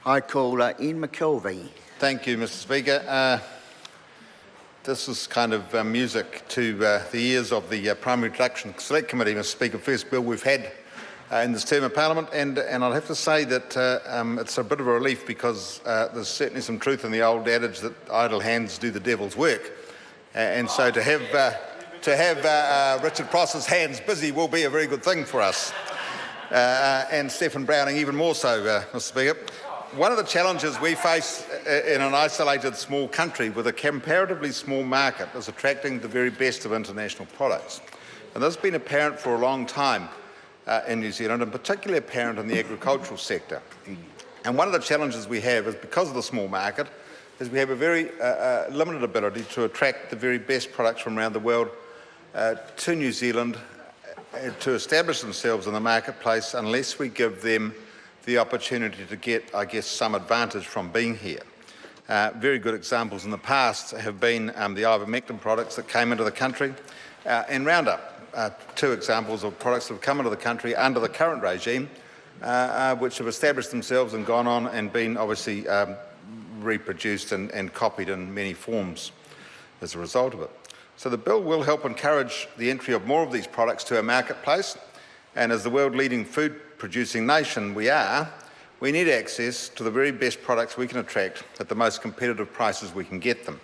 I call Ian McKelvey. Thank you, Mr. Speaker. This is kind of music to the ears of the Primary Production Select Committee, Mr. Speaker. First bill we've had in this term of Parliament, and I'll have to say that it's a bit of a relief because there's certainly some truth in the old adage that idle hands do the devil's work, and so to have Richard Prosser's hands busy will be a very good thing for us, and Stephen Browning even more so, Mr. Speaker. One of the challenges we face in an isolated small country with a comparatively small market is attracting the very best of international products. And this has been apparent for a long time in New Zealand, and particularly apparent in the agricultural sector. And one of the challenges we have is, because of the small market, is we have a very limited ability to attract the very best products from around the world to New Zealand to establish themselves in the marketplace unless we give them the opportunity to get, I guess, some advantage from being here. Very good examples in the past have been the ivermectin products that came into the country and Roundup, two examples of products that have come into the country under the current regime, which have established themselves and gone on and been obviously reproduced and copied in many forms as a result of it. So the bill will help encourage the entry of more of these products to our marketplace, and as the world-leading food-producing nation we need access to the very best products we can attract at the most competitive prices we can get them.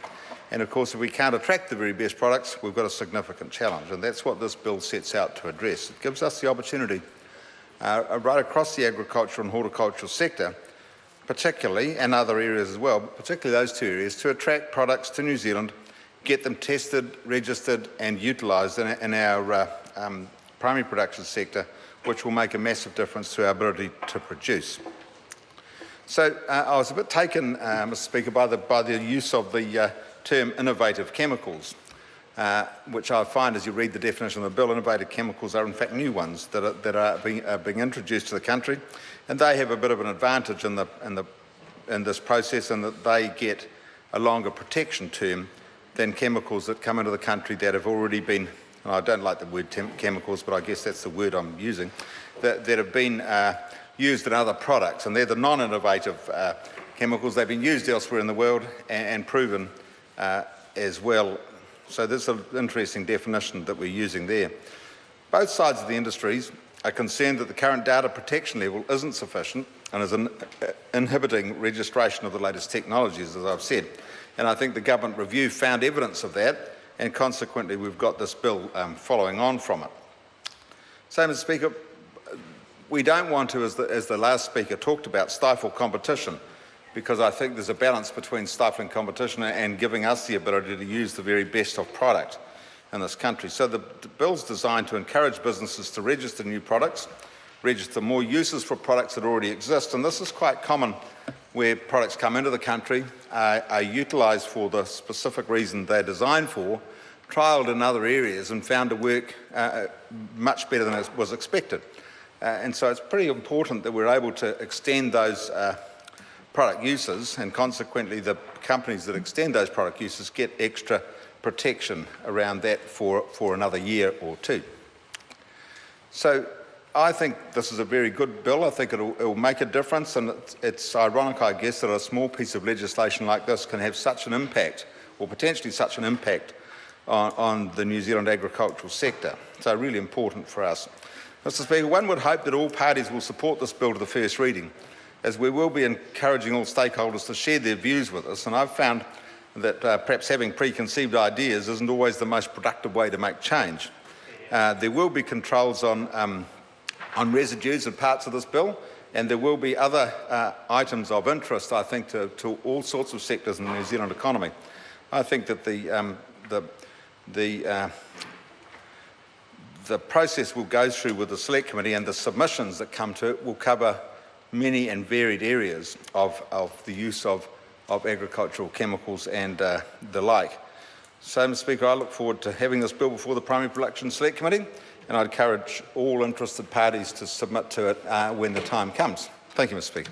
And of course, if we can't attract the very best products, we've got a significant challenge, and that's what this bill sets out to address. It gives us the opportunity right across the agricultural and horticultural sector, particularly, and other areas as well, but particularly those two areas, to attract products to New Zealand, get them tested, registered and utilised in our primary production sector, which will make a massive difference to our ability to produce. So I was a bit taken, Mr. Speaker, by the use of the term innovative chemicals, which I find, as you read the definition of the bill, innovative chemicals are in fact new ones that are being introduced to the country, and they have a bit of an advantage in this process in that they get a longer protection term than chemicals that come into the country that have already been, and I don't like the word chemicals, but I guess that's the word I'm using, that have been used in other products, and they're the non-innovative chemicals. They've been used elsewhere in the world and proven as well. So there's an interesting definition that we're using there. Both sides of the industries are concerned that the current data protection level isn't sufficient and is inhibiting registration of the latest technologies, as I've said. And I think the government review found evidence of that, and consequently we've got this bill following on from it. So, Mr. Speaker, we don't want to, as the last speaker talked about, stifle competition, because I think there's a balance between stifling competition and giving us the ability to use the very best of product in this country. So the bill's designed to encourage businesses to register new products, register more uses for products that already exist, and this is quite common where products come into the country, are utilised for the specific reason they're designed for, trialled in other areas and found to work much better than was expected. And so it's pretty important that we're able to extend those product uses, and consequently the companies that extend those product uses get extra protection around that for another year or two. So I think this is a very good bill. I think it'll make a difference, and it's ironic, I guess, that a small piece of legislation like this can have such an impact, or potentially such an impact, on the New Zealand agricultural sector. So really important for us. Mr. Speaker, one would hope that all parties will support this bill to the first reading, as we will be encouraging all stakeholders to share their views with us, and I've found that perhaps having preconceived ideas isn't always the most productive way to make change. There will be controls on residues and parts of this bill, and there will be other items of interest, I think, to all sorts of sectors in the New Zealand economy. I think that the process we'll go through with the Select Committee and the submissions that come to it will cover many and varied areas of the use of agricultural chemicals and the like. So, Mr. Speaker, I look forward to having this bill before the Primary Production Select Committee, and I encourage all interested parties to submit to it when the time comes. Thank you, Mr. Speaker.